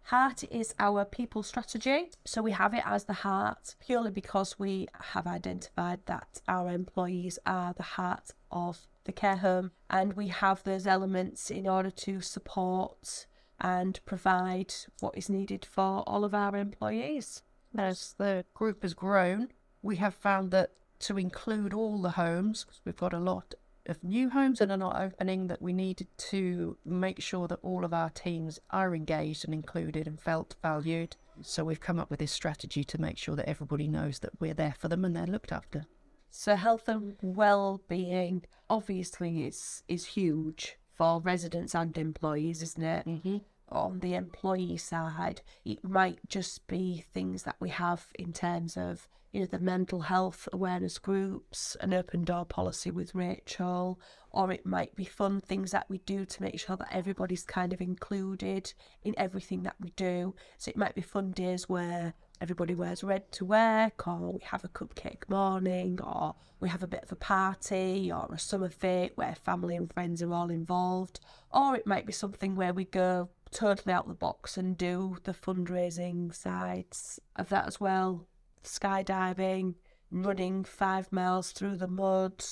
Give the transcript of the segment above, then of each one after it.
Heart is our people strategy. So we have it as the heart purely because we have identified that our employees are the heart of the care home, and we have those elements in order to support and provide what is needed for all of our employees. As the group has grown, we have found that to include all the homes, because we've got a lot of new homes that are not opening, that we needed to make sure that all of our teams are engaged and included and felt valued. So we've come up with this strategy to make sure that everybody knows that we're there for them and they're looked after. So health and well-being obviously is huge for residents and employees, isn't it? Mm-hmm. On the employee side, it might just be things that we have in terms of, you know, the mental health awareness groups, an open door policy with Rachael, or it might be fun things that we do to make sure that everybody's kind of included in everything that we do. So it might be fun days where everybody wears red to work, or we have a cupcake morning, or we have a bit of a party, or a summer fete where family and friends are all involved, or it might be something where we go totally out the box and do the fundraising sides of that as well. Skydiving, running 5 miles through the mud.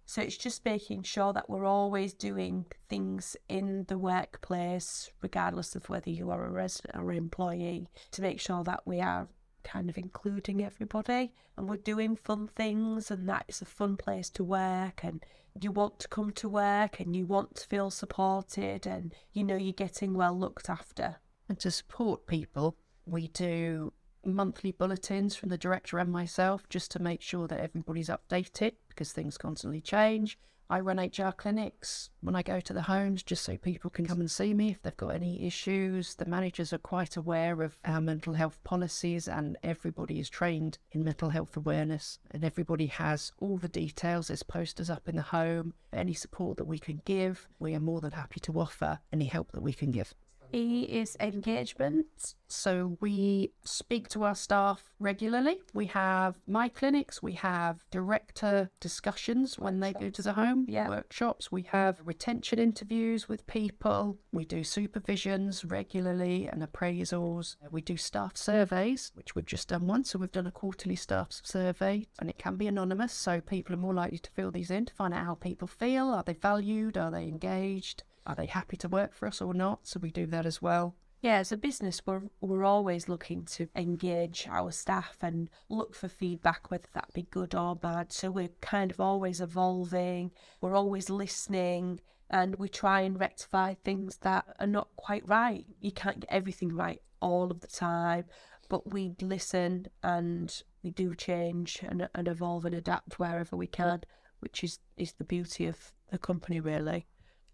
So it's just making sure that we're always doing things in the workplace, regardless of whether you are a resident or employee, to make sure that we are kind of including everybody and we're doing fun things, and that it's a fun place to work, and you want to come to work and you want to feel supported, and you know you're getting well looked after. And to support people, we do monthly bulletins from the director and myself, just to make sure that everybody's updated, because things constantly change. I run HR clinics when I go to the homes, just so people can come and see me if they've got any issues. The managers are quite aware of our mental health policies, and everybody is trained in mental health awareness, and everybody has all the details. There's posters up in the home. Any support that we can give, we are more than happy to offer any help that we can give. E is engagement. So we speak to our staff regularly. We have my clinics, we have director discussions when they go to the home, workshops. We have retention interviews with people. We do supervisions regularly and appraisals. We do staff surveys, which we've just done one. So we've done a quarterly staff survey, and it can be anonymous. So people are more likely to fill these in to find out how people feel. Are they valued? Are they engaged? Are they happy to work for us or not? So we do that as well. Yeah, as a business, we're always looking to engage our staff and look for feedback, whether that be good or bad. So we're kind of always evolving, we're always listening, and we try and rectify things that are not quite right. You can't get everything right all of the time, but we listen and we do change and evolve and adapt wherever we can, which is the beauty of the company, really.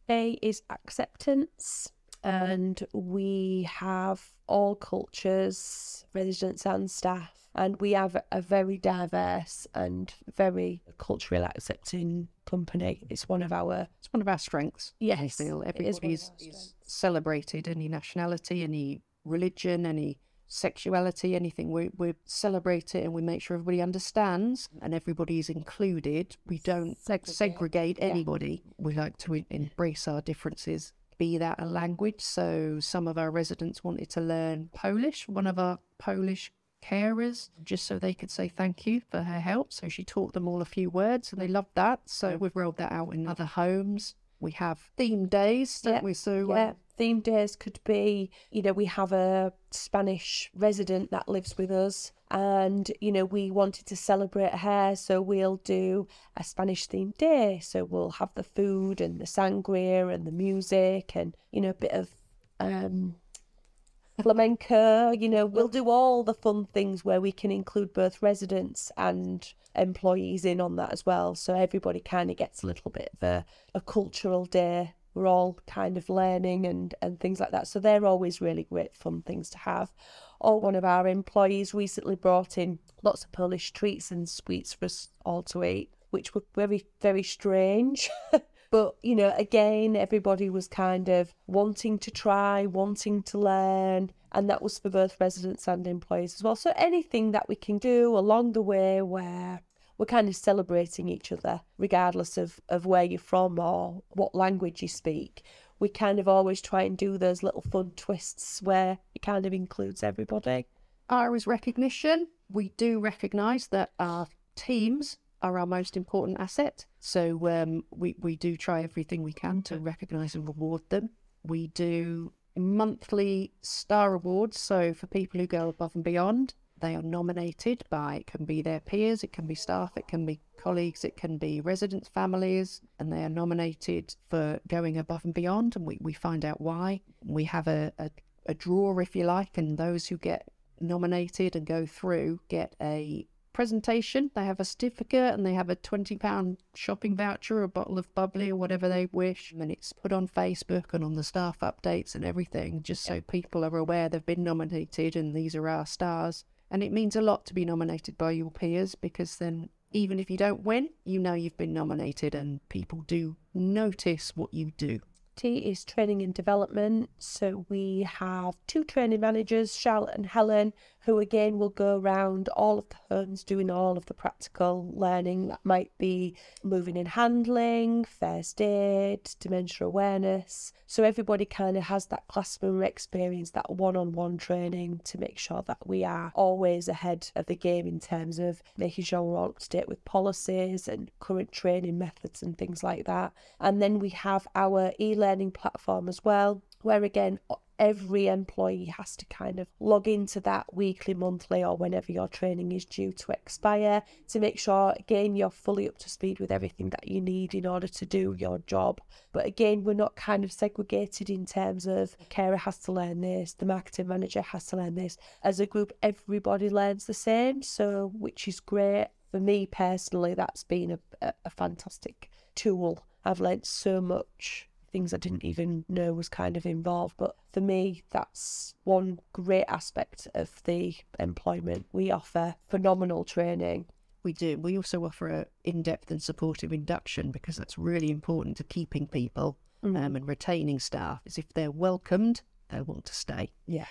A is acceptance, and we have all cultures, residents and staff, and we have a very diverse and very culturally accepting company. It's one of our strengths. Yes, I feel everybody is celebrated, any nationality, any religion, any sexuality, anything. We celebrate it, and we make sure everybody understands and everybody is included. We don't segregate anybody. We like to embrace our differences, be that a language. So some of our residents wanted to learn Polish. One of our Polish carers, just so they could say thank you for her help. So she taught them all a few words, and they loved that. So we've rolled that out in other homes. We have theme days, don't we? So theme days could be, you know, we have a Spanish resident that lives with us, and, you know, we wanted to celebrate her, so we'll do a Spanish themed day. So we'll have the food and the sangria and the music and, you know, a bit of flamenco. You know, we'll do all the fun things where we can include both residents and employees in on that as well. So everybody kind of gets a little bit of a cultural day. We're all kind of learning and things like that. So they're always really great fun things to have. Or one of our employees recently brought in lots of Polish treats and sweets for us all to eat, which were very, very strange. But, you know, again, everybody was kind of wanting to try, wanting to learn. And that was for both residents and employees as well. So anything that we can do along the way where we're kind of celebrating each other, regardless of where you're from or what language you speak, we kind of always try and do those little fun twists where it kind of includes everybody. R is recognition. We do recognise that our teams are our most important asset. So we do try everything we can to recognise and reward them. We do monthly star awards. So for people who go above and beyond, they are nominated by, it can be their peers, it can be staff, it can be colleagues, it can be residents' families, and they are nominated for going above and beyond, and we find out why. We have a draw, if you like, and those who get nominated and go through get a presentation. They have a certificate and they have a £20 shopping voucher, a bottle of bubbly or whatever they wish, and it's put on Facebook and on the staff updates and everything, just so people are aware they've been nominated and these are our stars. And it means a lot to be nominated by your peers, because then even if you don't win, you know you've been nominated and people do notice what you do. T is training and development. So we have 2 training managers, Charlotte and Helen, who again will go around all of the homes doing all of the practical learning. That might be moving and handling, first aid, dementia awareness. So everybody kind of has that classroom experience, that one-on-one training to make sure that we are always ahead of the game in terms of making sure we're all up to date with policies and current training methods and things like that. And then we have our e-learning platform as well, where again every employee has to kind of log into that weekly, monthly, or whenever your training is due to expire, to make sure again you're fully up to speed with everything that you need in order to do your job. But again, we're not kind of segregated in terms of the carer has to learn this, the marketing manager has to learn this. As a group, everybody learns the same, so which is great. For me personally, that's been a fantastic tool. I've learned so much, things I didn't even know was kind of involved. But for me, that's one great aspect of the employment. We offer phenomenal training. We do. We also offer an in-depth and supportive induction, because that's really important to keeping people and retaining staff. Is if they're welcomed, they'll want to stay. Yeah.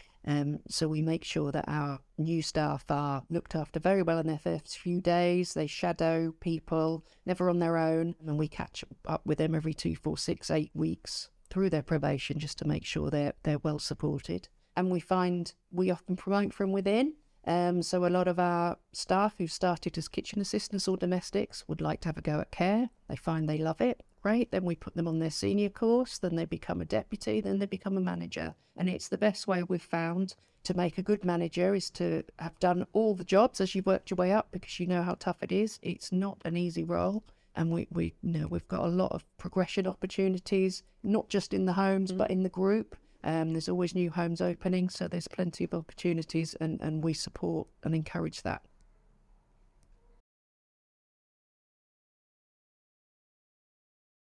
So we make sure that our new staff are looked after very well in their first few days. They shadow people, never on their own, and we catch up with them every 2, 4, 6, 8 weeks through their probation, just to make sure they're well supported. And we find we often promote from within. So a lot of our staff who started as kitchen assistants or domestics would like to have a go at care. They find they love it. Great. Then we put them on their senior course, then they become a deputy, then they become a manager. And it's the best way we've found to make a good manager, is to have done all the jobs as you've worked your way up, because you know how tough it is. It's not an easy role. And we know we've got a lot of progression opportunities, not just in the homes, but in the group. There's always new homes opening, so there's plenty of opportunities, and we support and encourage that.